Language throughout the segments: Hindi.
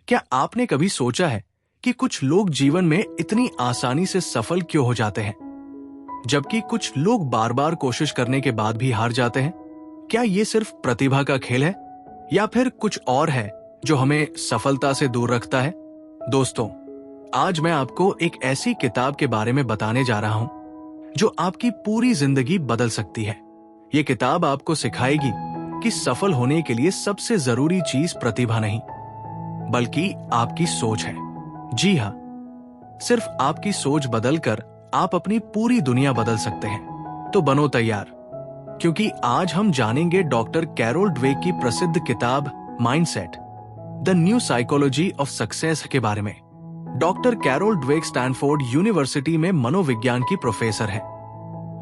क्या आपने कभी सोचा है कि कुछ लोग जीवन में इतनी आसानी से सफल क्यों हो जाते हैं, जबकि कुछ लोग बार बार कोशिश करने के बाद भी हार जाते हैं? क्या ये सिर्फ प्रतिभा का खेल है या फिर कुछ और है जो हमें सफलता से दूर रखता है? दोस्तों, आज मैं आपको एक ऐसी किताब के बारे में बताने जा रहा हूं जो आपकी पूरी जिंदगी बदल सकती है। ये किताब आपको सिखाएगी कि सफल होने के लिए सबसे जरूरी चीज प्रतिभा नहीं, बल्कि आपकी सोच है। जी हाँ, सिर्फ आपकी सोच बदलकर आप अपनी पूरी दुनिया बदल सकते हैं। तो बनो तैयार, क्योंकि आज हम जानेंगे डॉक्टर कैरोल ड्वेक की प्रसिद्ध किताब mindset, the new psychology of success के बारे में। Doctor Carol Dweck Stanford University में मनोविज्ञान की प्रोफेसर हैं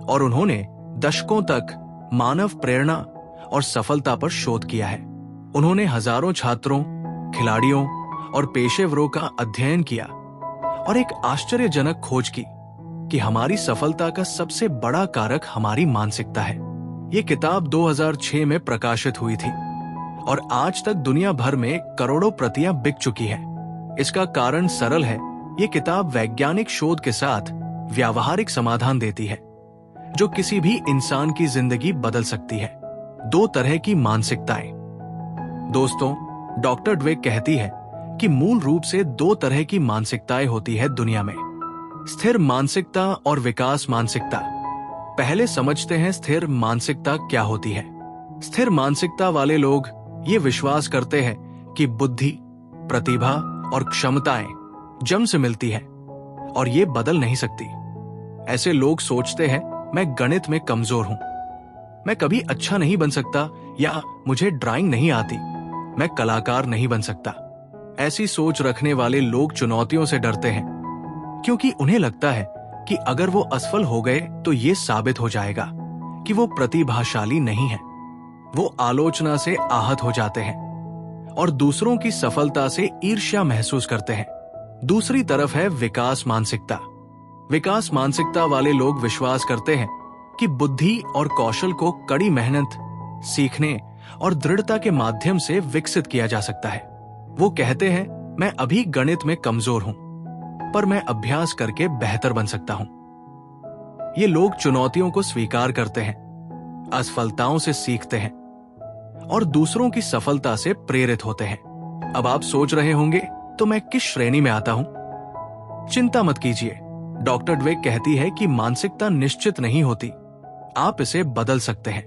और उन्होंने दशकों तक मानव प्रेरणा और सफलता पर शोध किया है। उन्होंने हजारों छात्रों, खिलाड़ियों और पेशेवरों का अध्ययन किया और एक आश्चर्यजनक खोज की कि हमारी सफलता का सबसे बड़ा कारक हमारी मानसिकता है। ये किताब 2006 में प्रकाशित हुई थी और आज तक दुनिया भर में करोड़ों प्रतियां बिक चुकी है। इसका कारण सरल है, ये किताब वैज्ञानिक शोध के साथ व्यावहारिक समाधान देती है जो किसी भी इंसान की जिंदगी बदल सकती है। 2 तरह की मानसिकताएं। दोस्तों, डॉक्टर ड्वेक कहती है कि मूल रूप से 2 तरह की मानसिकताएं होती है दुनिया में, स्थिर मानसिकता और विकास मानसिकता। पहले समझते हैं स्थिर मानसिकता क्या होती है। स्थिर मानसिकता वाले लोग ये विश्वास करते हैं कि बुद्धि, प्रतिभा और क्षमताएं जन्म से मिलती है और ये बदल नहीं सकती। ऐसे लोग सोचते हैं, मैं गणित में कमजोर हूं, मैं कभी अच्छा नहीं बन सकता, या मुझे ड्राइंग नहीं आती, मैं कलाकार नहीं बन सकता। ऐसी सोच रखने वाले लोग चुनौतियों से डरते हैं क्योंकि उन्हें लगता है कि अगर वो असफल हो गए तो ये साबित हो जाएगा कि वो प्रतिभाशाली नहीं है। वो आलोचना से आहत हो जाते हैं और दूसरों की सफलता से ईर्ष्या महसूस करते हैं। दूसरी तरफ है विकास मानसिकता। विकास मानसिकता वाले लोग विश्वास करते हैं कि बुद्धि और कौशल को कड़ी मेहनत, सीखने और दृढ़ता के माध्यम से विकसित किया जा सकता है। वो कहते हैं, मैं अभी गणित में कमजोर हूं, पर मैं अभ्यास करके बेहतर बन सकता हूं। ये लोग चुनौतियों को स्वीकार करते हैं, असफलताओं से सीखते हैं और दूसरों की सफलता से प्रेरित होते हैं। अब आप सोच रहे होंगे, तो मैं किस श्रेणी में आता हूं? चिंता मत कीजिए। डॉक्टर ड्वेक कहती है कि मानसिकता निश्चित नहीं होती, आप इसे बदल सकते हैं।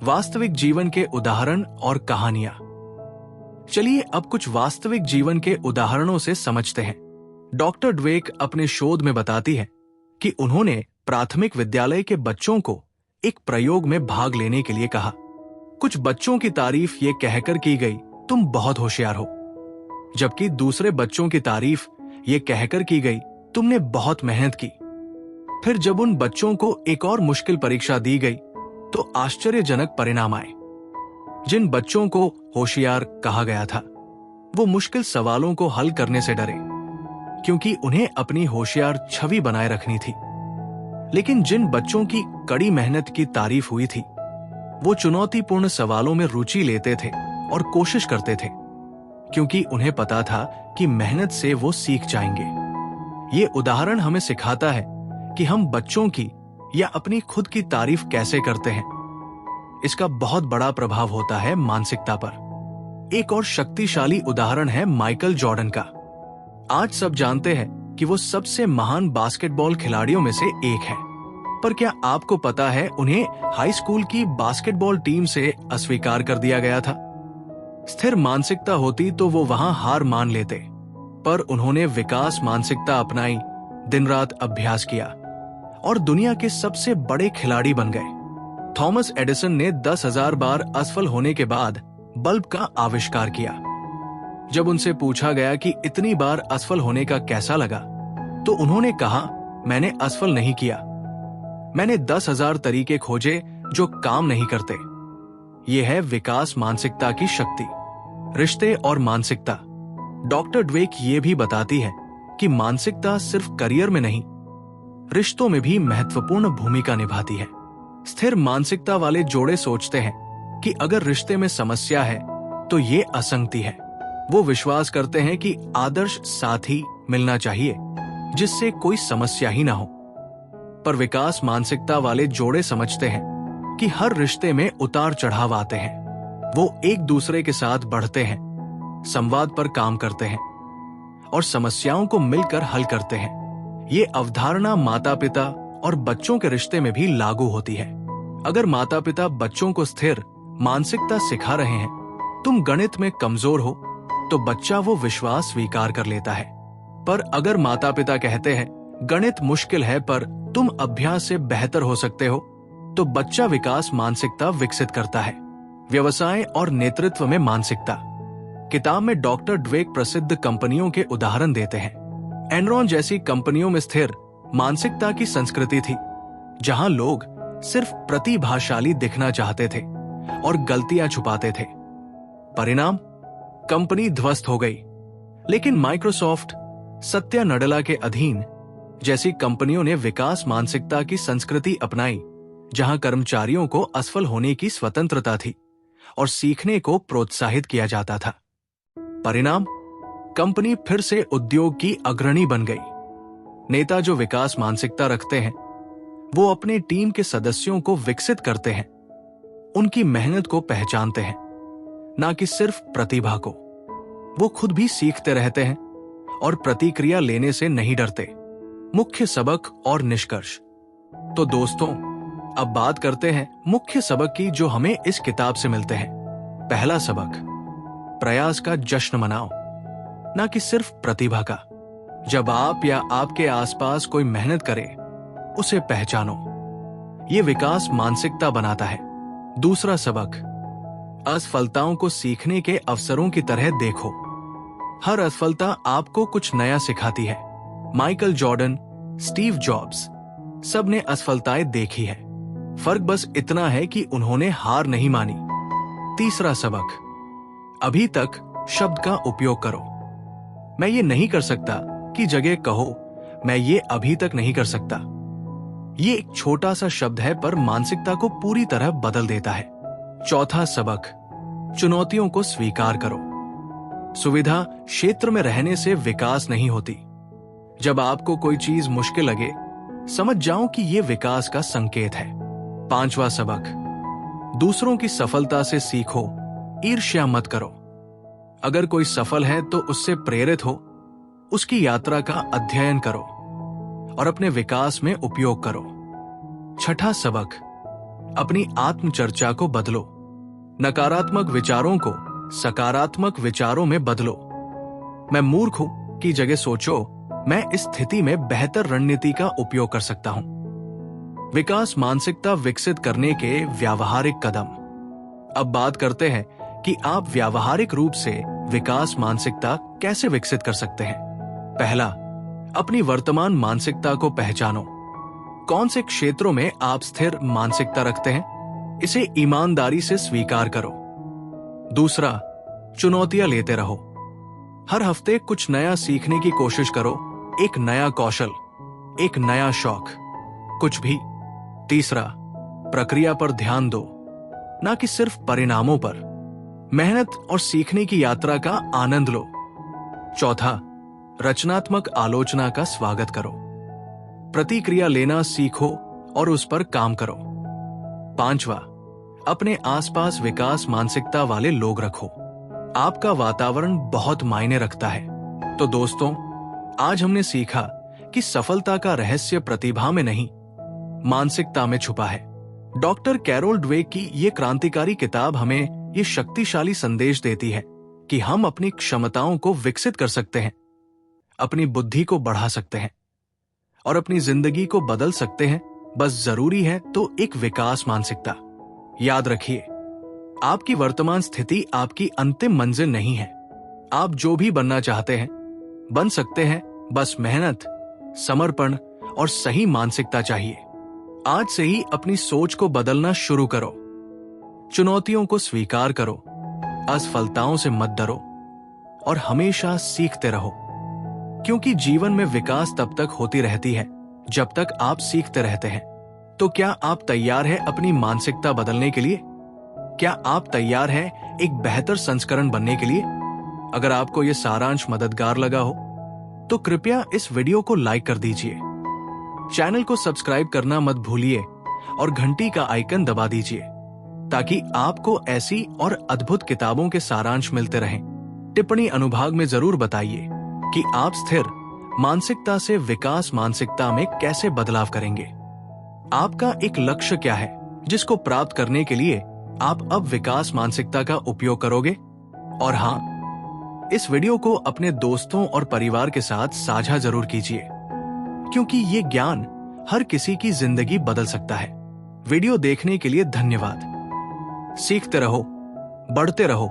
वास्तविक जीवन के उदाहरण और कहानियां। चलिए अब कुछ वास्तविक जीवन के उदाहरणों से समझते हैं। डॉक्टर ड्वेक अपने शोध में बताती है कि उन्होंने प्राथमिक विद्यालय के बच्चों को एक प्रयोग में भाग लेने के लिए कहा। कुछ बच्चों की तारीफ ये कहकर की गई, तुम बहुत होशियार हो, जबकि दूसरे बच्चों की तारीफ ये कहकर की गई, तुमने बहुत मेहनत की। फिर जब उन बच्चों को एक और मुश्किल परीक्षा दी गई तो आश्चर्यजनक परिणाम आए। जिन बच्चों को होशियार कहा गया था, वो मुश्किल सवालों को हल करने से डरे क्योंकि उन्हें अपनी होशियार छवि बनाए रखनी थी। लेकिन जिन बच्चों की कड़ी मेहनत की तारीफ हुई थी, वो चुनौतीपूर्ण सवालों में रुचि लेते थे और कोशिश करते थे क्योंकि उन्हें पता था कि मेहनत से वो सीख जाएंगे। ये उदाहरण हमें सिखाता है कि हम बच्चों की या अपनी खुद की तारीफ कैसे करते हैं। इसका बहुत बड़ा प्रभाव होता है मानसिकता पर। एक और शक्तिशाली उदाहरण है माइकल जॉर्डन का। आज सब जानते हैं कि वो सबसे महान बास्केटबॉल खिलाड़ियों में से एक है, पर क्या आपको पता है उन्हें हाई स्कूल की बास्केटबॉल टीम से अस्वीकार कर दिया गया था? स्थिर मानसिकता होती तो वो वहां हार मान लेते, पर उन्होंने विकास मानसिकता अपनाई, दिन रात अभ्यास किया और दुनिया के सबसे बड़े खिलाड़ी बन गए। थॉमस एडिसन ने 10,000 बार असफल होने के बाद बल्ब का आविष्कार किया। जब उनसे पूछा गया कि इतनी बार असफल होने का कैसा लगा, तो उन्होंने कहा, मैंने असफल नहीं किया, मैंने 10,000 तरीके खोजे जो काम नहीं करते। यह है विकास मानसिकता की शक्ति। रिश्ते और मानसिकता। डॉक्टर ड्वेक ये भी बताती है कि मानसिकता सिर्फ करियर में नहीं, रिश्तों में भी महत्वपूर्ण भूमिका निभाती है। स्थिर मानसिकता वाले जोड़े सोचते हैं, कि अगर रिश्ते में समस्या है तो ये असंगति है। वो विश्वास करते हैं कि आदर्श साथी मिलना चाहिए जिससे कोई समस्या ही ना हो। पर विकास मानसिकता वाले जोड़े समझते हैं कि हर रिश्ते में उतार चढ़ाव आते हैं। वो एक दूसरे के साथ बढ़ते हैं, संवाद पर काम करते हैं और समस्याओं को मिलकर हल करते हैं। ये अवधारणा माता पिता और बच्चों के रिश्ते में भी लागू होती है। अगर माता पिता बच्चों को स्थिर मानसिकता सिखा रहे हैं, तुम गणित में कमजोर हो, तो बच्चा वो विश्वास स्वीकार कर लेता है। पर अगर माता पिता कहते हैं गणित मुश्किल है पर तुम अभ्यास से बेहतर हो सकते हो, तो बच्चा विकास मानसिकता विकसित करता है। व्यवसाय और नेतृत्व में मानसिकता। किताब में डॉक्टर ड्वेक प्रसिद्ध कंपनियों के उदाहरण देते हैं। एनरॉन जैसी कंपनियों में स्थिर मानसिकता की संस्कृति थी, जहां लोग सिर्फ प्रतिभाशाली दिखना चाहते थे और गलतियां छुपाते थे। परिणाम, कंपनी ध्वस्त हो गई। लेकिन माइक्रोसॉफ्ट, सत्या नडेला के अधीन जैसी कंपनियों ने विकास मानसिकता की संस्कृति अपनाई, जहां कर्मचारियों को असफल होने की स्वतंत्रता थी और सीखने को प्रोत्साहित किया जाता था। परिणाम, कंपनी फिर से उद्योग की अग्रणी बन गई। नेता जो विकास मानसिकता रखते हैं, वो अपने टीम के सदस्यों को विकसित करते हैं, उनकी मेहनत को पहचानते हैं, ना कि सिर्फ प्रतिभा को। वो खुद भी सीखते रहते हैं और प्रतिक्रिया लेने से नहीं डरते। मुख्य सबक और निष्कर्ष। तो दोस्तों, अब बात करते हैं मुख्य सबक की जो हमें इस किताब से मिलते हैं। पहला सबक, प्रयास का जश्न मनाओ, ना कि सिर्फ प्रतिभा का। जब आप या आपके आसपास कोई मेहनत करे, उसे पहचानो। ये विकास मानसिकता बनाता है। दूसरा सबक, असफलताओं को सीखने के अवसरों की तरह देखो। हर असफलता आपको कुछ नया सिखाती है। माइकल जॉर्डन, स्टीव जॉब्स, सब ने असफलताएं देखी है। फर्क बस इतना है कि उन्होंने हार नहीं मानी। तीसरा सबक, अभी तक शब्द का उपयोग करो। मैं ये नहीं कर सकता की जगह कहो मैं ये अभी तक नहीं कर सकता। ये एक छोटा सा शब्द है पर मानसिकता को पूरी तरह बदल देता है। चौथा सबक, चुनौतियों को स्वीकार करो। सुविधा क्षेत्र में रहने से विकास नहीं होती। जब आपको कोई चीज मुश्किल लगे, समझ जाओ कि यह विकास का संकेत है। पांचवा सबक, दूसरों की सफलता से सीखो, ईर्ष्या मत करो। अगर कोई सफल है तो उससे प्रेरित हो, उसकी यात्रा का अध्ययन करो और अपने विकास में उपयोग करो। छठा सबक, अपनी आत्मचर्चा को बदलो। नकारात्मक विचारों को सकारात्मक विचारों में बदलो। मैं मूर्ख हूं की जगह सोचो मैं इस स्थिति में बेहतर रणनीति का उपयोग कर सकता हूं। विकास मानसिकता विकसित करने के व्यावहारिक कदम। अब बात करते हैं कि आप व्यावहारिक रूप से विकास मानसिकता कैसे विकसित कर सकते हैं। पहला, अपनी वर्तमान मानसिकता को पहचानो। कौन से क्षेत्रों में आप स्थिर मानसिकता रखते हैं, इसे ईमानदारी से स्वीकार करो। दूसरा, चुनौतियां लेते रहो। हर हफ्ते कुछ नया सीखने की कोशिश करो, एक नया कौशल, एक नया शौक, कुछ भी। तीसरा, प्रक्रिया पर ध्यान दो, ना कि सिर्फ परिणामों पर। मेहनत और सीखने की यात्रा का आनंद लो। चौथा, रचनात्मक आलोचना का स्वागत करो। प्रतिक्रिया लेना सीखो और उस पर काम करो। पांचवा, अपने आसपास विकास मानसिकता वाले लोग रखो। आपका वातावरण बहुत मायने रखता है। तो दोस्तों, आज हमने सीखा कि सफलता का रहस्य प्रतिभा में नहीं, मानसिकता में छुपा है। डॉक्टर कैरोल ड्वेक की ये क्रांतिकारी किताब हमें ये शक्तिशाली संदेश देती है कि हम अपनी क्षमताओं को विकसित कर सकते हैं, अपनी बुद्धि को बढ़ा सकते हैं और अपनी जिंदगी को बदल सकते हैं। बस जरूरी है तो एक विकास मानसिकता। याद रखिए, आपकी वर्तमान स्थिति आपकी अंतिम मंजिल नहीं है। आप जो भी बनना चाहते हैं बन सकते हैं, बस मेहनत, समर्पण और सही मानसिकता चाहिए। आज से ही अपनी सोच को बदलना शुरू करो। चुनौतियों को स्वीकार करो, असफलताओं से मत डरो और हमेशा सीखते रहो, क्योंकि जीवन में विकास तब तक होती रहती है जब तक आप सीखते रहते हैं। तो क्या आप तैयार हैं अपनी मानसिकता बदलने के लिए? क्या आप तैयार हैं एक बेहतर संस्करण बनने के लिए? अगर आपको यह सारांश मददगार लगा हो तो कृपया इस वीडियो को लाइक कर दीजिए। चैनल को सब्सक्राइब करना मत भूलिए और घंटी का आइकन दबा दीजिए ताकि आपको ऐसी और अद्भुत किताबों के सारांश मिलते रहें। टिप्पणी अनुभाग में जरूर बताइए कि आप स्थिर मानसिकता से विकास मानसिकता में कैसे बदलाव करेंगे। आपका एक लक्ष्य क्या है जिसको प्राप्त करने के लिए आप अब विकास मानसिकता का उपयोग करोगे? और हाँ, इस वीडियो को अपने दोस्तों और परिवार के साथ साझा जरूर कीजिए, क्योंकि ये ज्ञान हर किसी की जिंदगी बदल सकता है। वीडियो देखने के लिए धन्यवाद। सीखते रहो, बढ़ते रहो